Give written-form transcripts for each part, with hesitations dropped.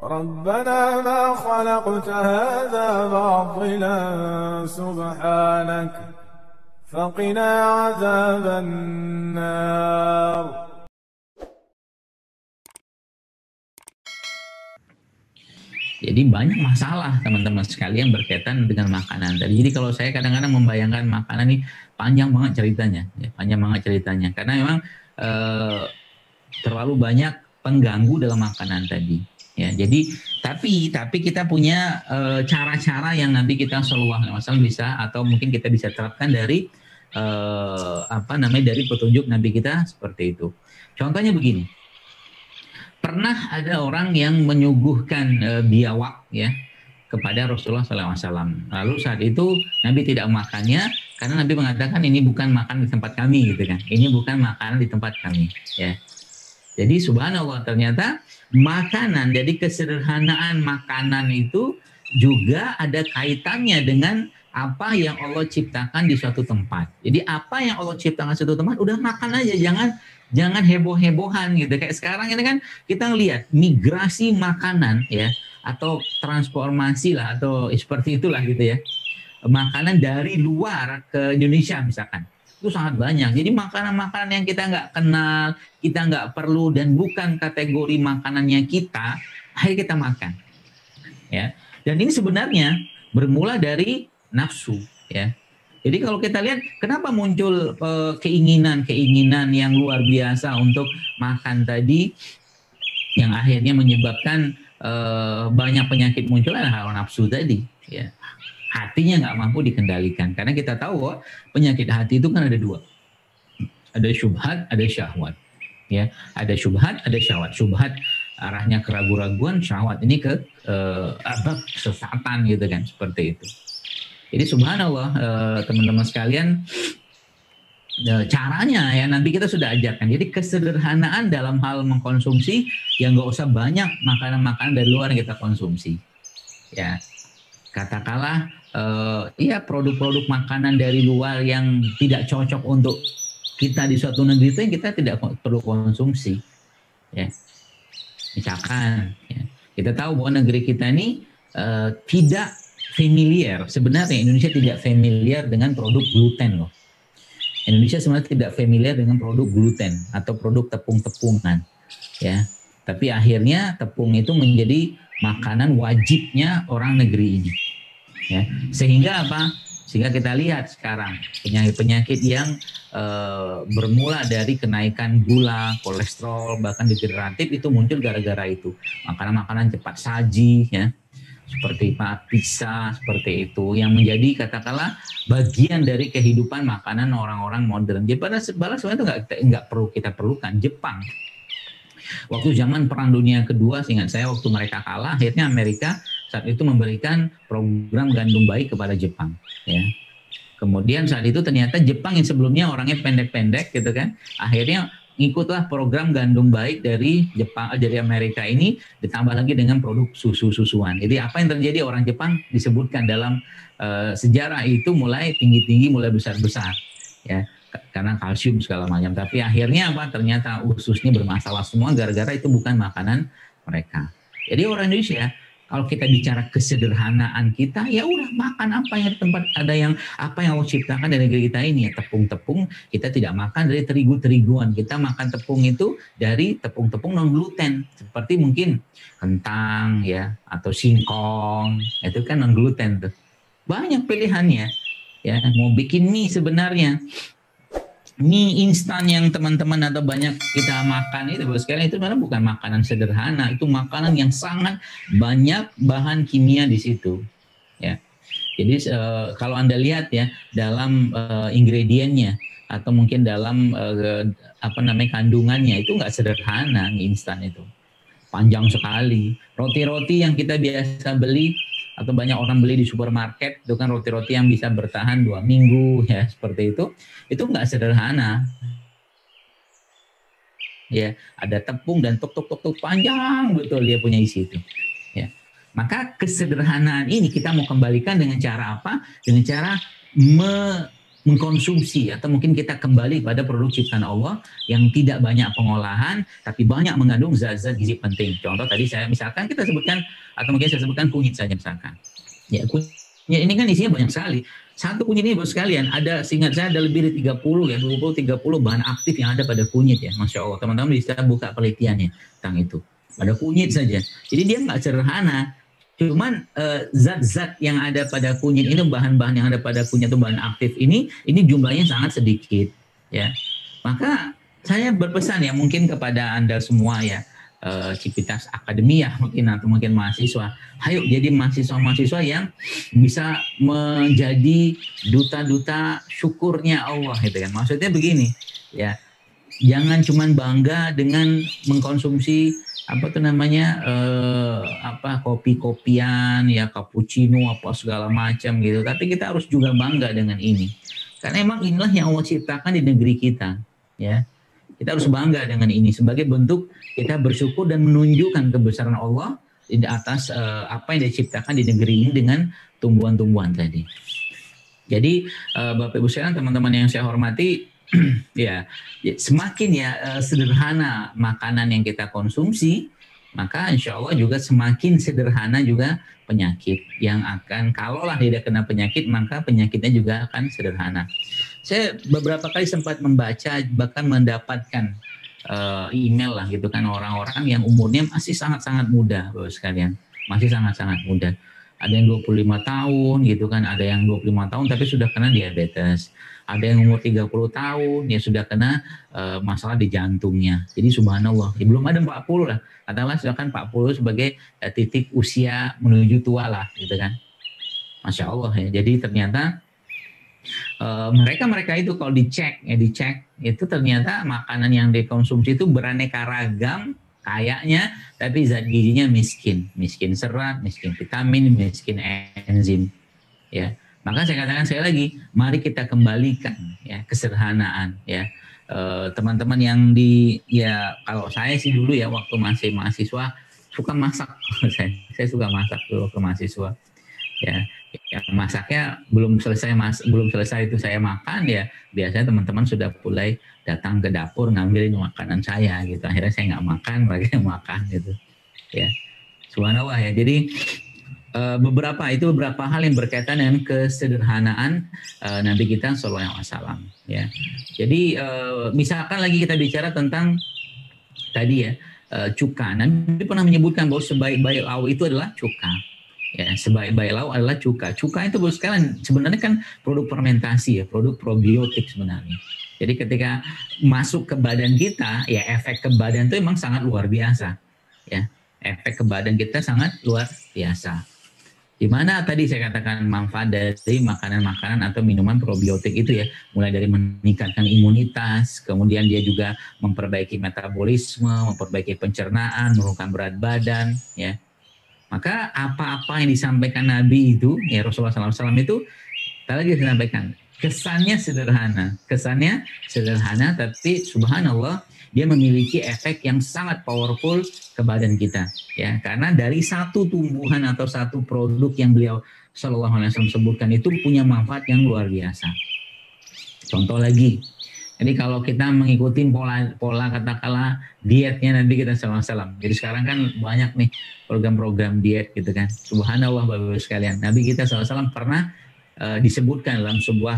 ربنا ما خلقت هذا باطلا سبحانك فقنا عذاب النار. Jadi banyak masalah teman-teman sekalian berkaitan dengan makanan tadi. Jadi kalau saya kadang-kadang membayangkan makanan ini panjang banget ceritanya, ya, panjang banget ceritanya. Karena memang terlalu banyak pengganggu dalam makanan tadi. Ya, jadi tapi kita punya cara-cara yang nanti kita soluah masalah bisa atau mungkin kita bisa terapkan dari dari petunjuk Nabi kita seperti itu. Contohnya begini. Pernah ada orang yang menyuguhkan biawak ya kepada Rasulullah SAW. Lalu saat itu Nabi tidak makannya karena Nabi mengatakan ini bukan makan di tempat kami gitu kan. Ini bukan makanan di tempat kami ya. Jadi subhanallah ternyata makanan, jadi kesederhanaan makanan itu juga ada kaitannya dengan apa yang Allah ciptakan di suatu tempat. Jadi apa yang Allah ciptakan di suatu tempat udah makan aja, jangan heboh-hebohan gitu. Kayak sekarang ini kan kita ngelihat migrasi makanan ya atau transformasi lah atau seperti itulah gitu ya. Makanan dari luar ke Indonesia misalkan. Itu sangat banyak. Jadi makanan-makanan yang kita nggak kenal, kita nggak perlu dan bukan kategori makanannya kita, akhirnya kita makan. Ya. Dan ini sebenarnya bermula dari nafsu ya. Jadi kalau kita lihat kenapa muncul keinginan-keinginan yang luar biasa untuk makan tadi yang akhirnya menyebabkan banyak penyakit muncul adalah hawa nafsu tadi ya. Hatinya nggak mampu dikendalikan karena kita tahu bahwa penyakit hati itu kan ada dua, ada syubhat, ada syahwat ya. Ada syubhat, ada syahwat. Syubhat arahnya keraguan-raguan, syahwat ini ke kesesatan gitu kan, seperti itu. Jadi subhanallah teman-teman sekalian, caranya ya nanti kita sudah ajarkan. Jadi kesederhanaan dalam hal mengkonsumsi yang nggak usah banyak makanan-makanan dari luar yang kita konsumsi. Ya, katakanlah produk-produk makanan dari luar yang tidak cocok untuk kita di suatu negeri itu yang kita tidak perlu konsumsi. Ya, misalkan ya, kita tahu bahwa negeri kita ini tidak familiar. Sebenarnya Indonesia tidak familiar dengan produk gluten loh. Indonesia sebenarnya tidak familiar dengan produk gluten atau produk tepung-tepungan ya. Tapi akhirnya tepung itu menjadi makanan wajibnya orang negeri ini. Ya. Sehingga apa? Sehingga kita lihat sekarang penyakit-penyakit yang bermula dari kenaikan gula, kolesterol, bahkan degeneratif itu muncul gara-gara itu. Makanan-makanan cepat saji ya. Seperti pizza, seperti itu yang menjadi katakanlah bagian dari kehidupan makanan orang-orang modern. Jadi sebenarnya itu nggak perlu kita perlukan. Jepang waktu zaman Perang Dunia Kedua, seingat saya waktu mereka kalah, akhirnya Amerika saat itu memberikan program gandum bayi kepada Jepang. Ya. Kemudian saat itu ternyata Jepang yang sebelumnya orangnya pendek-pendek gitu kan, akhirnya ikutlah program gandum baik dari Jepang, dari Amerika ini, ditambah lagi dengan produk susu-susuan. Jadi apa yang terjadi, orang Jepang disebutkan dalam sejarah itu mulai tinggi-tinggi, mulai besar-besar ya, karena kalsium segala macam. Tapi akhirnya apa, ternyata ususnya bermasalah semua gara-gara itu bukan makanan mereka. Jadi orang Indonesia, kalau kita bicara kesederhanaan kita, ya udah makan apa yang di tempat, ada yang apa yang Allah ciptakan dari negeri kita ini ya, tepung-tepung kita tidak makan dari terigu-teriguan, kita makan tepung itu dari tepung-tepung non gluten seperti mungkin kentang ya atau singkong, itu kan non gluten tuh. Banyak pilihannya ya, mau bikin mie sebenarnya. Mie instan yang teman-teman atau banyak kita makan itu sekarang itu sebenarnya bukan makanan sederhana, itu makanan yang sangat banyak bahan kimia di situ ya. Jadi kalau Anda lihat ya dalam ingredientnya atau mungkin dalam kandungannya itu nggak sederhana. Mie instan itu panjang sekali. Roti-roti yang kita biasa beli atau banyak orang beli di supermarket itu kan roti-roti yang bisa bertahan 2 minggu ya, seperti itu nggak sederhana ya. Ada tepung dan tuk panjang betul dia punya isi itu ya. Maka kesederhanaan ini kita mau kembalikan dengan cara apa? Dengan cara mengkonsumsi atau mungkin kita kembali pada produk ciptaan Allah yang tidak banyak pengolahan tapi banyak mengandung zat-zat gizi penting. Contoh tadi saya misalkan kita sebutkan atau mungkin saya sebutkan kunyit saja misalkan. Ya kunyit ini kan isinya banyak sekali. Satu kunyit ini Bapak sekalian ada, seingat saya ada lebih dari 30 ya, 20-30 bahan aktif yang ada pada kunyit ya. Masya Allah, teman-teman bisa buka penelitiannya tentang itu. Pada kunyit saja. Jadi dia nggak sederhana. Cuman zat-zat yang ada pada kunyit ini, bahan-bahan yang ada pada kunyit itu bahan aktif ini jumlahnya sangat sedikit ya. Maka saya berpesan ya mungkin kepada Anda semua ya, Civitas Akademia mungkin atau mungkin mahasiswa, ayo jadi mahasiswa-mahasiswa yang bisa menjadi duta-duta syukurnya Allah gitu kan. Maksudnya begini ya, jangan cuman bangga dengan mengkonsumsi kopi-kopian ya, cappuccino apa segala macam gitu, tapi kita harus juga bangga dengan ini karena emang inilah yang Allah ciptakan di negeri kita ya. Kita harus bangga dengan ini sebagai bentuk kita bersyukur dan menunjukkan kebesaran Allah di atas apa yang diciptakan di negeri ini dengan tumbuhan-tumbuhan tadi. Jadi Bapak Ibu sekalian, teman-teman yang saya hormati, ya semakin sederhana makanan yang kita konsumsi, maka insya Allah juga semakin sederhana juga penyakit yang akan, kalaulah tidak kena penyakit maka penyakitnya juga akan sederhana. Saya beberapa kali sempat membaca bahkan mendapatkan email lah gitu kan, orang-orang yang umurnya masih sangat-sangat muda Bapak sekalian, masih sangat-sangat muda. Ada yang 25 tahun gitu kan, ada yang 25 tahun tapi sudah kena diabetes. Ada yang umur 30 tahun ya sudah kena masalah di jantungnya. Jadi subhanallah, ya belum ada 40 lah. Katakanlah silakan 40 sebagai titik usia menuju tua lah gitu kan. Masya Allah ya. Jadi ternyata mereka itu kalau dicek itu ternyata makanan yang dikonsumsi itu beraneka ragam kayaknya, tapi zat gizinya miskin serat, miskin vitamin, miskin enzim ya. Maka saya katakan sekali lagi, mari kita kembalikan ya kesederhanaan ya. Teman-teman yang kalau saya sih dulu ya waktu masih mahasiswa suka masak. saya suka masak dulu waktu mahasiswa ya. Masaknya belum selesai itu saya makan ya, biasanya teman-teman sudah mulai datang ke dapur ngambilin makanan saya gitu. Akhirnya saya nggak makan, mereka yang makan gitu ya. Subhanallah ya. Jadi beberapa hal yang berkaitan dengan kesederhanaan Nabi kita Sallallahu Alaihi Wasallam ya. Jadi misalkan lagi kita bicara tentang tadi ya cuka. Nabi pernah menyebutkan bahwa sebaik-baik lauk itu adalah cuka. Ya, sebaik-baik lauk adalah cuka. Cuka itu sebenarnya kan produk fermentasi ya, produk probiotik sebenarnya. Jadi ketika masuk ke badan kita, ya efek ke badan itu memang sangat luar biasa. Ya, efek ke badan kita sangat luar biasa. Di mana tadi saya katakan manfaat dari makanan-makanan atau minuman probiotik itu ya, mulai dari meningkatkan imunitas, kemudian dia juga memperbaiki metabolisme, memperbaiki pencernaan, menurunkan berat badan, ya. Maka apa-apa yang disampaikan Nabi itu, ya Rasulullah SAW itu, kita lagi disampaikan, kesannya sederhana, tapi subhanallah, dia memiliki efek yang sangat powerful ke badan kita, ya. Karena dari satu tumbuhan atau satu produk yang beliau Sallallahu Alaihi Wasallam sebutkan itu punya manfaat yang luar biasa. Contoh lagi, jadi kalau kita mengikuti pola katakanlah dietnya Nabi kita Sallallahu Alaihi Wasallam. Jadi sekarang kan banyak nih program-program diet gitu kan. Subhanallah Bapak-Ibu sekalian, Nabi kita Sallallahu Alaihi Wasallam pernah disebutkan dalam sebuah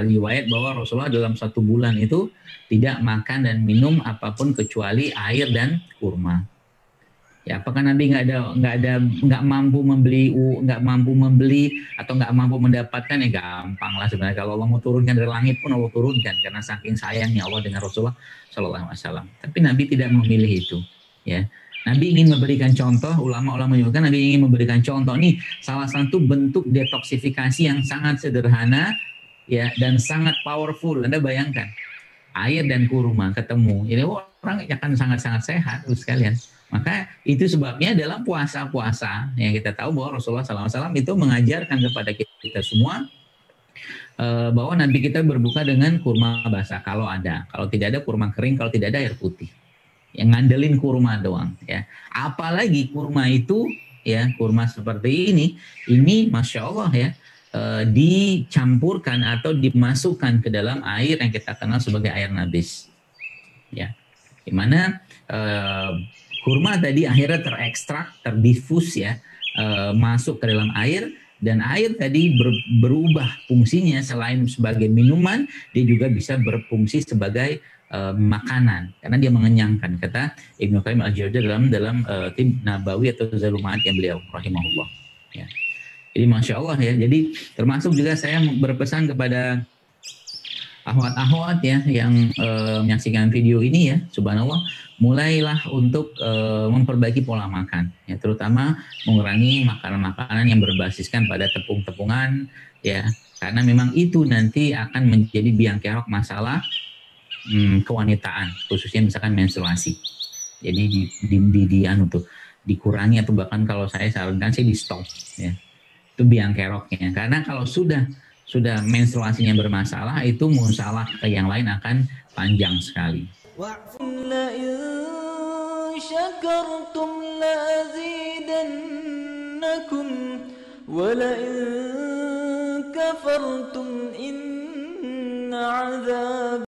riwayat bahwa Rasulullah dalam 1 bulan itu tidak makan dan minum apapun kecuali air dan kurma. Ya, apakah Nabi nggak mampu membeli atau nggak mampu mendapatkan? Ya gampang lah sebenarnya. Kalau Allah mau turunkan dari langit pun Allah turunkan karena saking sayangnya Allah dengan Rasulullah Sallallahu Alaihi Wasallam. Tapi Nabi tidak memilih itu. Ya, Nabi ingin memberikan contoh. Ulama-ulama menyebutkan Nabi ingin memberikan contoh. Nih salah satu bentuk detoksifikasi yang sangat sederhana, ya, dan sangat powerful. Anda bayangkan air dan kurma ketemu, jadi orang akan sangat-sangat sehat sekalian. Maka itu sebabnya dalam puasa-puasa yang kita tahu bahwa Rasulullah SAW itu mengajarkan kepada kita semua bahwa Nabi kita berbuka dengan kurma basah kalau ada, kalau tidak ada kurma kering, kalau tidak ada air putih. Yang ngandelin kurma doang, ya. Apalagi kurma itu, ya, kurma seperti ini Masya Allah ya, dicampurkan atau dimasukkan ke dalam air yang kita kenal sebagai air nabis. Ya, dimana kurma tadi akhirnya terekstrak, terdifus ya, masuk ke dalam air, dan air tadi berubah fungsinya selain sebagai minuman, dia juga bisa berfungsi sebagai makanan karena dia mengenyangkan, kata Ibnu Qayyim al-Jauziyah dalam Tib Nabawi atau Zadul Ma'ad yang beliau rahimahullah. Ya. Jadi Masya Allah ya, jadi termasuk juga saya berpesan kepada ahwat-ahwat ya yang menyaksikan video ini ya, subhanallah, mulailah untuk memperbaiki pola makan ya, terutama mengurangi makanan-makanan yang berbasiskan pada tepung-tepungan ya, karena memang itu nanti akan menjadi biang kerok masalah kewanitaan, khususnya misalkan menstruasi. Jadi anu tuh dikurangi atau bahkan kalau saya sarankan sih di stop ya. Itu biang keroknya, karena kalau sudah menstruasinya bermasalah, itu masalah ke yang lain akan panjang sekali. ولئن كفرتم إن عذابي